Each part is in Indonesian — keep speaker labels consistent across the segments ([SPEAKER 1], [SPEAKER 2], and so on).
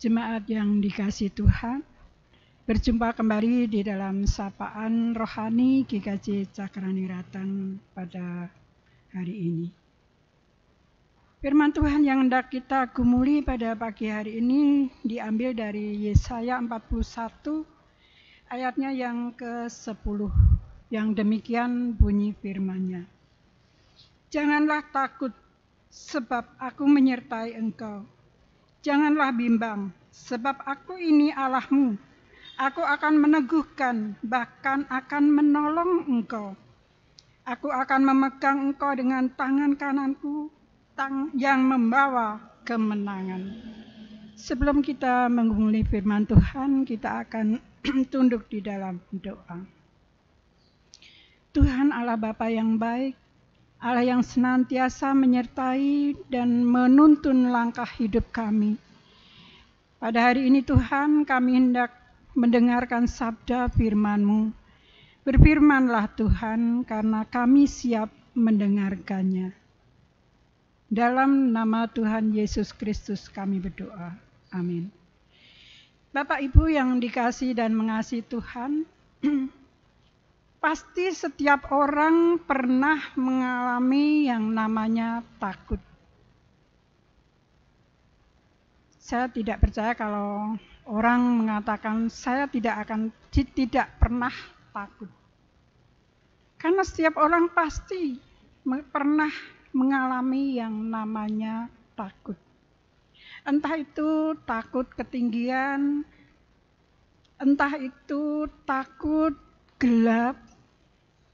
[SPEAKER 1] Jemaat yang dikasihi Tuhan, berjumpa kembali di dalam sapaan rohani GKJ Cakraniratan pada hari ini. Firman Tuhan yang hendak kita gumuli pada pagi hari ini diambil dari Yesaya 41 ayatnya yang ke-10, yang demikian bunyi firman-Nya. Janganlah takut, sebab aku menyertai engkau. Janganlah bimbang, sebab aku ini Allahmu. Aku akan meneguhkan, bahkan akan menolong engkau. Aku akan memegang engkau dengan tangan kananku yang membawa kemenangan. Sebelum kita menggumuli firman Tuhan, kita akan tunduk di dalam doa. Tuhan Allah Bapa yang baik, Allah yang senantiasa menyertai dan menuntun langkah hidup kami. Pada hari ini Tuhan, kami hendak mendengarkan sabda firman-Mu. Berfirmanlah Tuhan, karena kami siap mendengarkannya. Dalam nama Tuhan Yesus Kristus kami berdoa. Amin. Bapak Ibu yang dikasihi dan mengasihi Tuhan, pasti setiap orang pernah mengalami yang namanya takut. Saya tidak percaya kalau orang mengatakan saya tidak pernah takut. Karena setiap orang pasti pernah mengalami yang namanya takut. Entah itu takut ketinggian, entah itu takut gelap.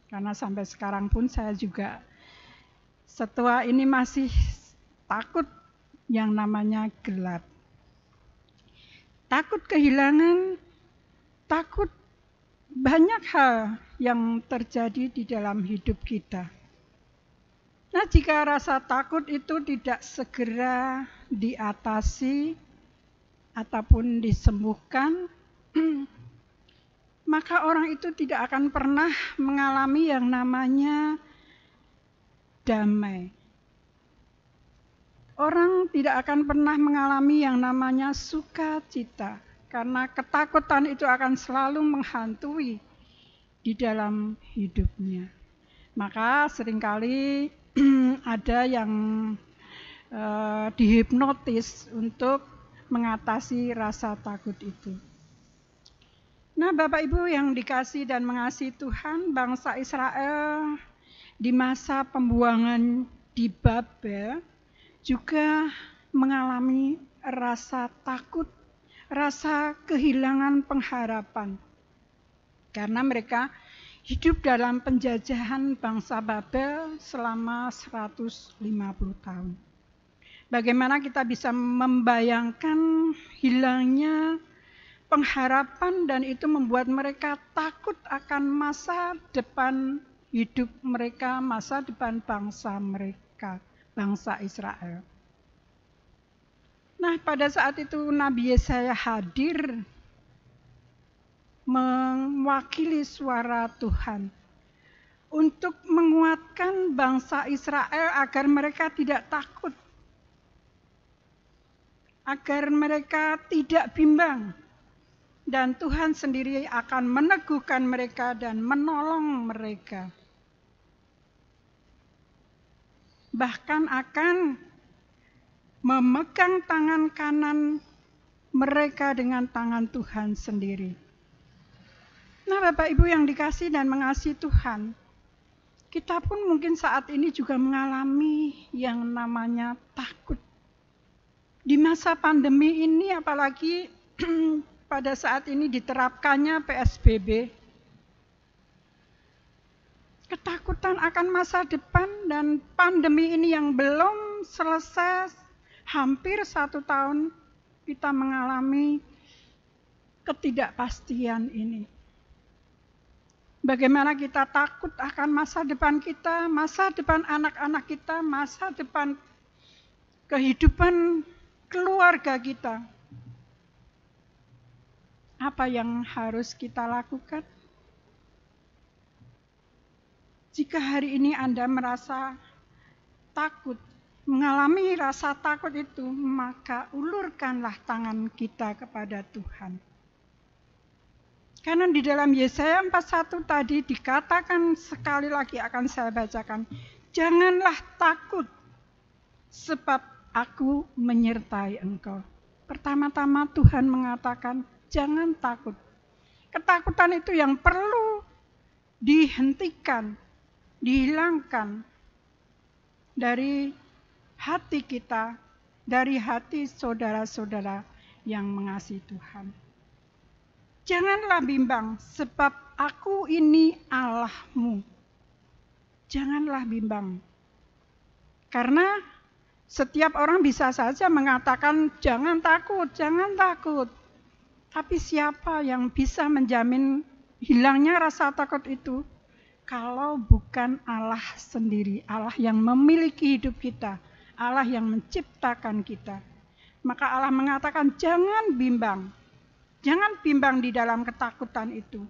[SPEAKER 1] Karena sampai sekarang pun saya juga setua ini masih takut yang namanya gelap. Takut kehilangan, takut banyak hal yang terjadi di dalam hidup kita. Nah, jika rasa takut itu tidak segera diatasi ataupun disembuhkan, maka orang itu tidak akan pernah mengalami yang namanya damai. Orang tidak akan pernah mengalami yang namanya sukacita, karena ketakutan itu akan selalu menghantui di dalam hidupnya. Maka seringkali ada yang dihipnotis untuk mengatasi rasa takut itu. Nah, Bapak Ibu yang dikasihi dan mengasihi Tuhan, bangsa Israel di masa pembuangan di Babel juga mengalami rasa takut, rasa kehilangan pengharapan. Karena mereka hidup dalam penjajahan bangsa Babel selama 150 tahun. Bagaimana kita bisa membayangkan hilangnya pengharapan, dan itu membuat mereka takut akan masa depan hidup mereka, masa depan bangsa mereka, bangsa Israel. Nah, pada saat itu Nabi Yesaya hadir mewakili suara Tuhan untuk menguatkan bangsa Israel agar mereka tidak takut, agar mereka tidak bimbang. Dan Tuhan sendiri akan meneguhkan mereka dan menolong mereka. Bahkan akan memegang tangan kanan mereka dengan tangan Tuhan sendiri. Nah, Bapak Ibu yang dikasihi dan mengasihi Tuhan, kita pun mungkin saat ini juga mengalami yang namanya takut. Di masa pandemi ini, apalagi pada saat ini diterapkannya PSBB, ketakutan akan masa depan dan pandemi ini yang belum selesai, hampir 1 tahun kita mengalami ketidakpastian ini. Bagaimana kita takut akan masa depan kita, masa depan anak-anak kita, masa depan kehidupan keluarga kita. Apa yang harus kita lakukan? Jika hari ini Anda merasa takut, mengalami rasa takut itu, maka ulurkanlah tangan kita kepada Tuhan. Karena di dalam Yesaya 41 tadi dikatakan, sekali lagi akan saya bacakan, janganlah takut sebab aku menyertai engkau. Pertama-tama Tuhan mengatakan jangan takut. Ketakutan itu yang perlu dihentikan, dihilangkan dari hati kita, dari hati saudara-saudara yang mengasihi Tuhan. Janganlah bimbang, sebab aku ini Allahmu. Janganlah bimbang. Karena setiap orang bisa saja mengatakan, jangan takut, jangan takut. Tapi siapa yang bisa menjamin hilangnya rasa takut itu? Kalau bukan Allah sendiri, Allah yang memiliki hidup kita, Allah yang menciptakan kita. Maka Allah mengatakan, jangan bimbang. Jangan bimbang di dalam ketakutan itu.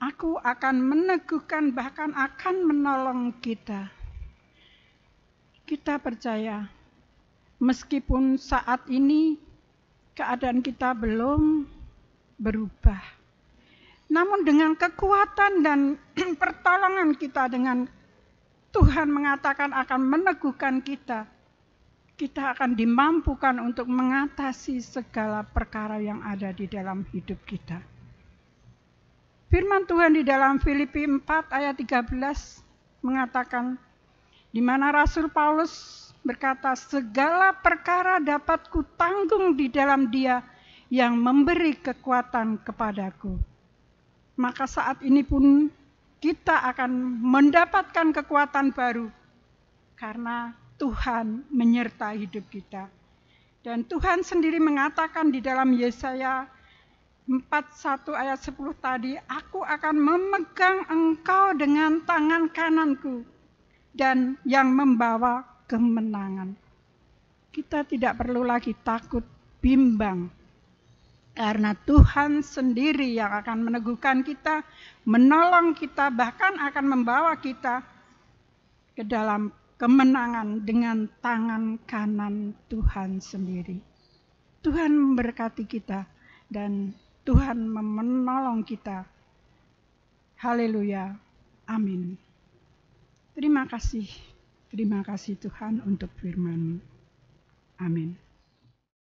[SPEAKER 1] Aku akan meneguhkan, bahkan akan menolong kita. Kita percaya, meskipun saat ini keadaan kita belum berubah. Namun dengan kekuatan dan pertolongan kita, dengan Tuhan mengatakan akan meneguhkan kita, kita akan dimampukan untuk mengatasi segala perkara yang ada di dalam hidup kita. Firman Tuhan di dalam Filipi 4 ayat 13 mengatakan, di mana Rasul Paulus berkata, segala perkara dapat kutanggung di dalam Dia yang memberi kekuatan kepadaku. Maka saat ini pun kita akan mendapatkan kekuatan baru karena Tuhan menyertai hidup kita. Dan Tuhan sendiri mengatakan di dalam Yesaya 41 ayat 10 tadi, aku akan memegang engkau dengan tangan kananku dan yang membawa kemenangan. Kita tidak perlu lagi takut, bimbang, karena Tuhan sendiri yang akan meneguhkan kita, menolong kita, bahkan akan membawa kita ke dalam kemenangan dengan tangan kanan Tuhan sendiri. Tuhan memberkati kita dan Tuhan menolong kita. Haleluya. Amin. Terima kasih Tuhan untuk firman-Mu. Amin.